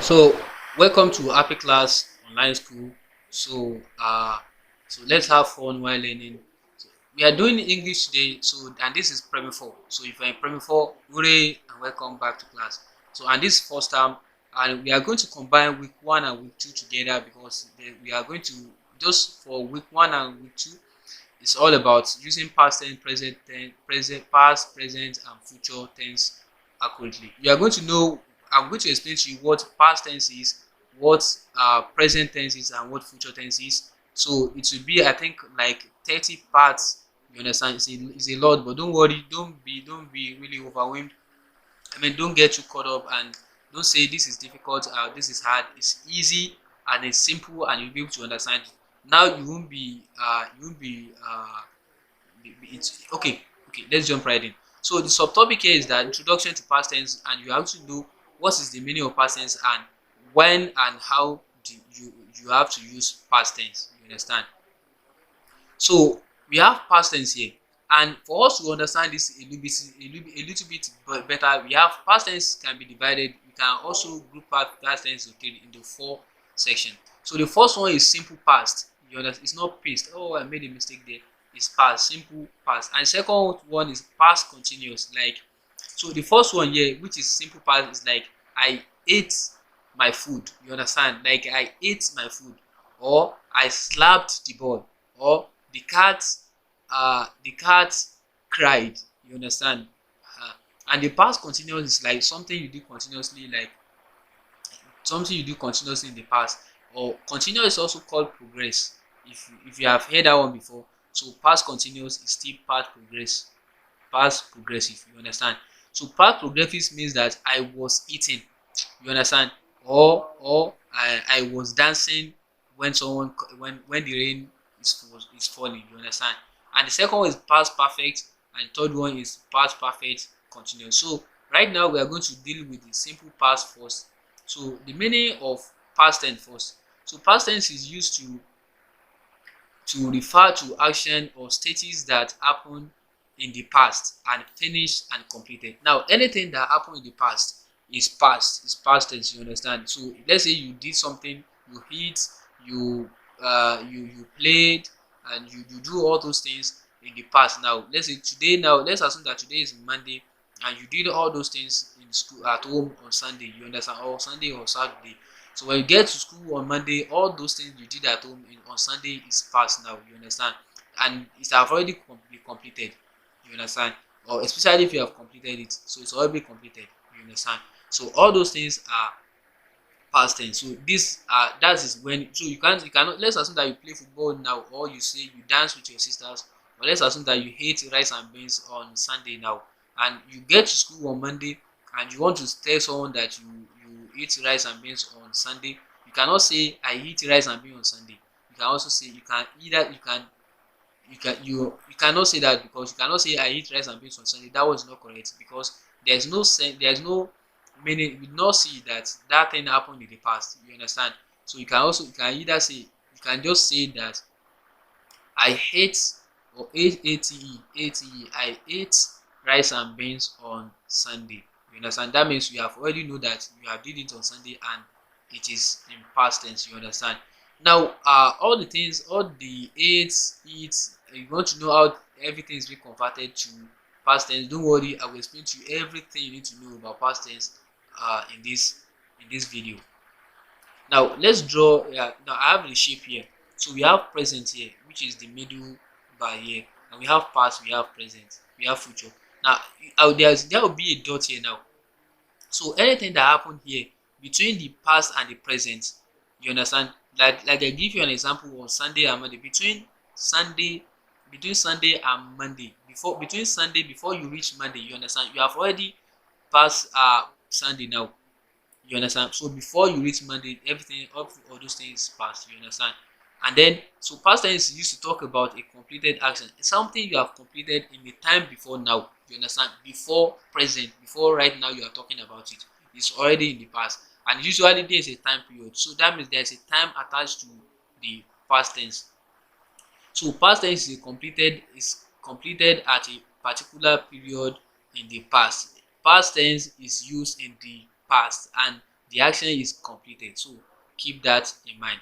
So, welcome to Happy Class Online School. So, so let's have fun while learning. So, we are doing English today. So, and this is Premier 4. So, if you're in Premier 4, hooray and welcome back to class. So, and this first time, and we are going to combine week 1 and week 2 together because we are going to just for week 1 and week 2. It's all about using past tense, past, present, and future tense accurately. You are going to know. I'm going to explain to you what past tense is, what present tense is, and what future tense is. So it will be, I think, like 30 parts. You understand? It's a lot, but don't worry. Don't be really overwhelmed. I mean, don't get too caught up and don't say this is difficult, this is hard. It's easy and it's simple, and you'll be able to understand it. Now it's okay. Okay, let's jump right in. So the subtopic here is that introduction to past tense, and you have to know what is the meaning of past tense and when and how do you have to use past tense. You understand? So we have past tense here, and for us to understand this a little bit better, we have past tense can be divided. We can also group past tense into four sections. So the first one is simple past. You understand? It's not past. Oh, I made a mistake there. It's past, simple past. And second one is past continuous. Like, so the first one here, which is simple past, is like I ate my food. You understand? Like I ate my food, or I slapped the ball, or the cat cried. You understand? And the past continuous is like something you do continuously, like something you do continuously in the past. Or continuous is also called progress. If you have heard that one before. So past continuous is still past progressive. You understand? So past progressive means that I was eating. You understand? Or I was dancing when someone when the rain is falling. You understand? And the second one is past perfect, and the third one is past perfect continuous. So right now we are going to deal with the simple past first. So the meaning of past tense first. So past tense is used to refer to action or status that happen in the past and finished and completed. Now, anything that happened in the past is past tense. You understand? So, let's say you did something, you hit, you played, and you do all those things in the past. Now, let's say today. Now, let's assume that today is Monday, and you did all those things in school at home on Sunday. You understand? Or Sunday or Saturday. So when you get to school on Monday, all those things you did at home on Sunday is past now. You understand? And it have already been completed. You understand? Or especially if you have completed it, so it's already completed. You understand? So all those things are past tense. So this that is when, so you cannot, let's assume that you play football now, or you say you dance with your sisters, or let's assume that you hate rice and beans on Sunday now, and you get to school on Monday, and you want to tell someone that you eat rice and beans on Sunday. You cannot say I eat rice and beans on Sunday. You can also say, you cannot say that, because you cannot say I eat rice and beans on Sunday. That was not correct, because there's no sense, there's no meaning. You did not see that that thing happened in the past. You understand? So you can either say, you can just say that I hate, or I ate rice and beans on Sunday. You understand? That means you have already know that you have did it on Sunday, and it is in past tense. You understand? Now, all the things, all the aids, eats, you want to know how everything is being converted to past tense. Don't worry, I will explain to you everything you need to know about past tense in this video. Now let's draw. Now I have the shape here. So we have present here, which is the middle bar here, and we have past, we have present, we have future. Now there will be a dot here now. So anything that happened here between the past and the present, you understand? Like I give you an example on Sunday and Monday. Between Sunday and Monday, between Sunday before you reach Monday, you understand? You have already passed Sunday now. You understand? So before you reach Monday, everything up to all those things past. You understand? And then, so past tense is used to talk about a completed action, something you have completed in the time before now. You understand? Before present, before right now you are talking about it. It's already in the past, and usually there is a time period. So that means there is a time attached to the past tense. So past tense is completed at a particular period in the past. Past tense is used in the past, and the action is completed. So keep that in mind.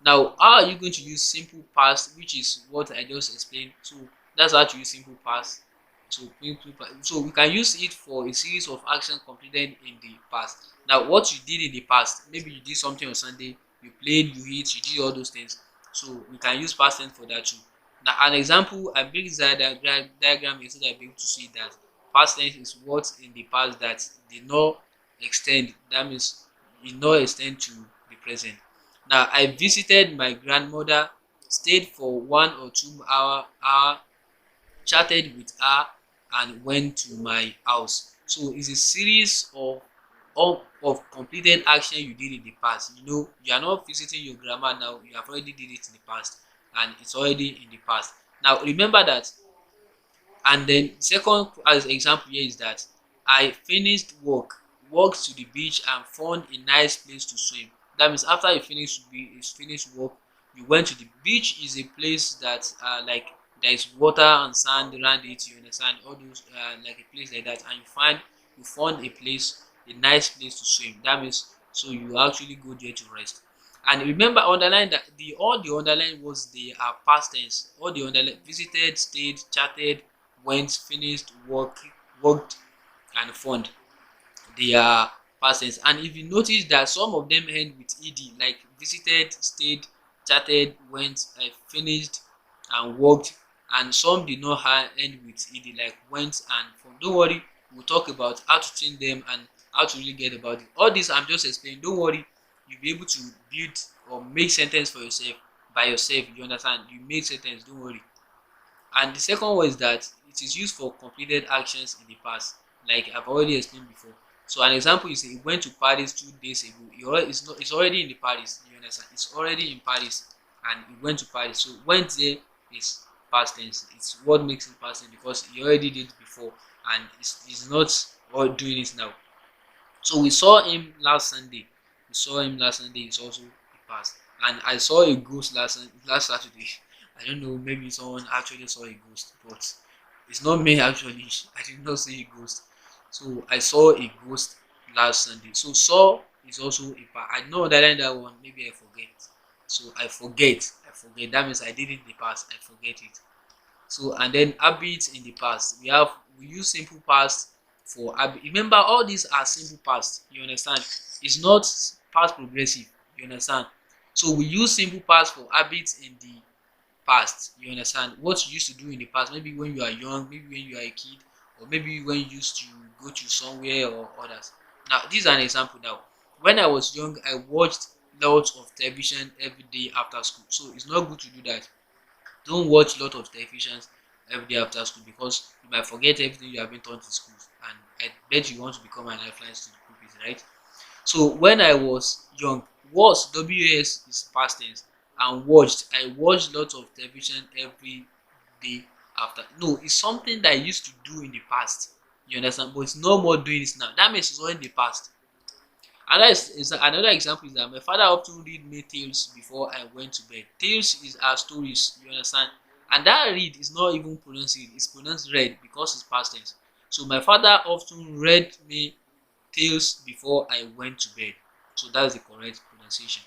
Now, how are you going to use simple past, which is what I just explained? So that's how to use simple past. So we can use it for a series of actions completed in the past. Now, what you did in the past, maybe you did something on Sunday, you played, you eat, you did all those things. So we can use past tense for that too. Now, an example, I bring this diagram here so that I'll be able to see that past tense is what in the past that did not extend. That means did not extend to the present. Now, I visited my grandmother, stayed for 1 or 2 hour, chatted with her, and went to my house. So it's a series of completed action you did in the past. You know, you are not visiting your grandma now, you have already did it in the past, and it's already in the past. Now remember that. And then second as example here is that I finished work, walked to the beach and found a nice place to swim. That means after you finish work, you went to the beach. Is a place that like there is water and sand around it. You understand all those like a place like that, and you found a place, a nice place to swim. That means so you actually go there to rest. And remember, underline that the all the underline words they are past tense. All the underline visited, stayed, chatted, went, finished, worked, and found. They are past tense. And if you notice that some of them end with ed, like visited, stayed, chatted, went, finished, and worked, and some did not end with ed, like went and found. Don't worry, we'll talk about how to change them and how to really get about it. All this I'm just explaining. Don't worry, you'll be able to build or make sentence for yourself by yourself. You understand? You make sentence. Don't worry. And the second one is that it is used for completed actions in the past, like I've already explained before. So an example is he went to Paris 2 days ago. It's already in the Paris. You understand? It's already in Paris, and he went to Paris. So went there is past tense. It's what makes it past tense because he already did it before, and he's not all doing it now. So we saw him last Sunday. We saw him last Sunday. It's also the past. And I saw a ghost last Saturday. I don't know. Maybe someone actually saw a ghost, but it's not me actually. I did not see a ghost. So I saw a ghost last Sunday. So saw is also a past. I know that in that one. Maybe I forget. So I forget. I forget. That means I did it in the past. I forget it. So and then habits in the past. We use simple past for habit. Remember, all these are simple past. You understand? It's not past progressive. You understand? So we use simple past for habits in the past. You understand? What you used to do in the past, maybe when you are young, maybe when you are a kid, or maybe when you used to go to somewhere or others. Now, this is an example now. When I was young, I watched lots of television every day after school. So it's not good to do that. Don't watch lot of televisions every day after school because you might forget everything you have been taught in school, and I bet you want to become an lifeline student, right? So when I was young, was WAS is past tense, and I watched lots of television every day after. No, it's something that I used to do in the past. You understand? But it's no more doing it now. That means it's all in the past. Another example is that my father often read me tales before I went to bed. Tales is our stories, you understand? And that read is not even pronounced read, it's pronounced read because it's past tense. So my father often read me tales before I went to bed. So that's the correct pronunciation.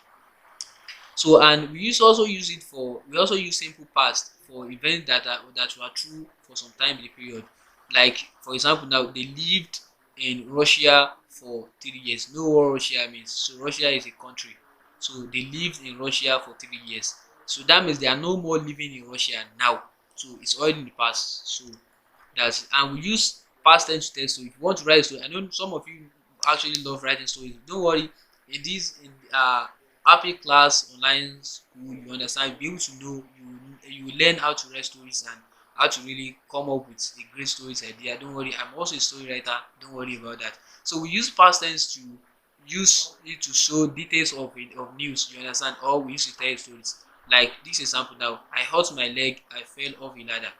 So and we also use simple past for events that were true for some time in the period. Like for example, now they lived in Russia for 3 years. Know what Russia means? So Russia is a country. So they lived in Russia for 3 years. So that means they are no more living in Russia now. So it's already in the past. So that's and we use past tense to tell story. If you want to write a story, I know some of you actually love writing stories. Don't worry. In happy class online school, you understand, you'll be able to know you will learn how to write stories and how to really come up with a great stories idea. Don't worry, I'm also a story writer. Don't worry about that. So we use past tense to use it to show details of news, you understand, or we use to tell stories. Like this example now, I hurt my leg, I fell off a ladder.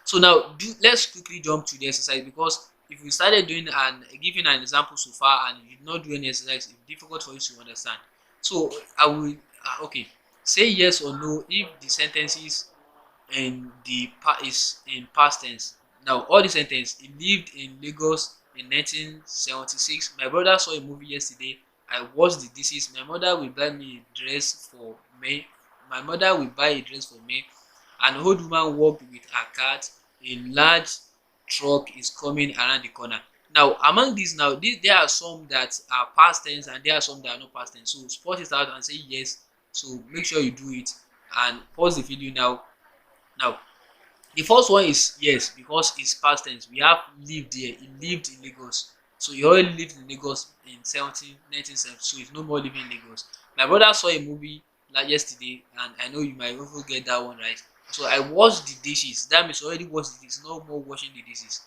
So now let's quickly jump to the exercise because if we started doing and giving an example so far and you did not do any exercise, it's difficult for you to understand. So I will okay, say yes or no if the sentences in is in past tense. Now all the sentence, he lived in Lagos in 1976. My brother saw a movie yesterday I wash the dishes. My mother will buy me a dress for me. My mother will buy a dress for me. An old woman walked with her cart. A large truck is coming around the corner. Now, among these, now there are some that are past tense and there are some that are not past tense. So spot it out and say yes. So make sure you do it and pause the video now. Now, the first one is yes because it's past tense. We have lived here. He lived in Lagos. So he already lived in Lagos in 1970. So he's no more living in Lagos. My brother saw a movie like yesterday, and I know you might also get that one right. So I washed the dishes. That means already washed the dishes. No more washing the dishes.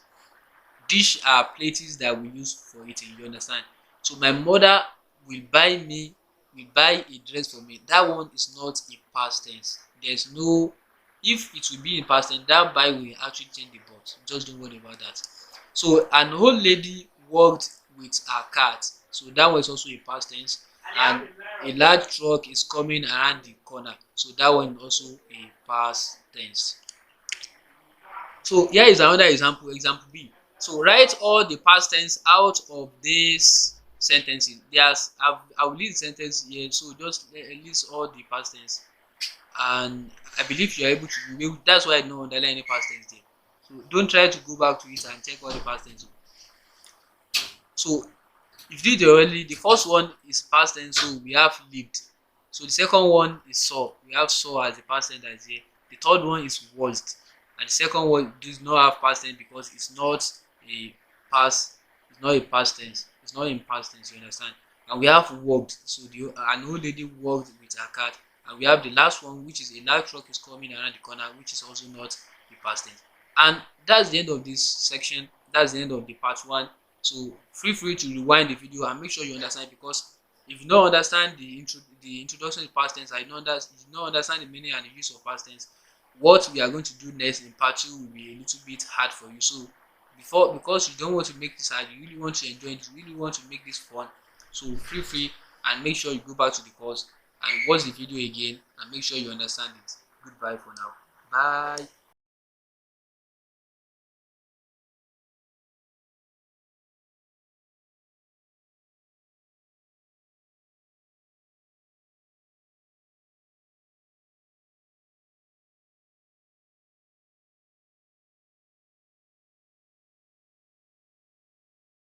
Dish are plates that we use for eating. You understand? So my mother will buy me will buy a dress for me. That one is not in past tense. There's no if it will be in past tense, that buy will actually change the but. Just don't worry about that. So an old lady walked with her cart. So that one is also a past tense. And a large truck is coming around the corner. So that one is also a past tense. So here is another example, example B. So write all the past tense out of these sentences. I will leave the sentence here, so just list all the past tense, and I believe you are able to that's why I don't underline any past tense there. So don't try to go back to it and check all the past tense. So if you did already, the first one is past tense, so we have lived. So the second one is saw. We have saw as the past tense that is here. The third one is was, and the second one does not have past tense because it's not a past. It's not a past tense. It's not in past tense. You understand? And we have worked. So an old lady worked with her cat. And we have the last one, which is a large truck is coming around the corner, which is also not the past tense. And that's the end of this section. That's the end of the part one. So feel free to rewind the video and make sure you understand, because if you don't understand the introduction to past tense, you don't understand the meaning and the use of past tense, what we are going to do next in part 2 will be a little bit hard for you. So because you don't want to make this hard, you really want to enjoy it, you really want to make this fun, so feel free and make sure you go back to the course and watch the video again and make sure you understand it. Goodbye for now. Bye.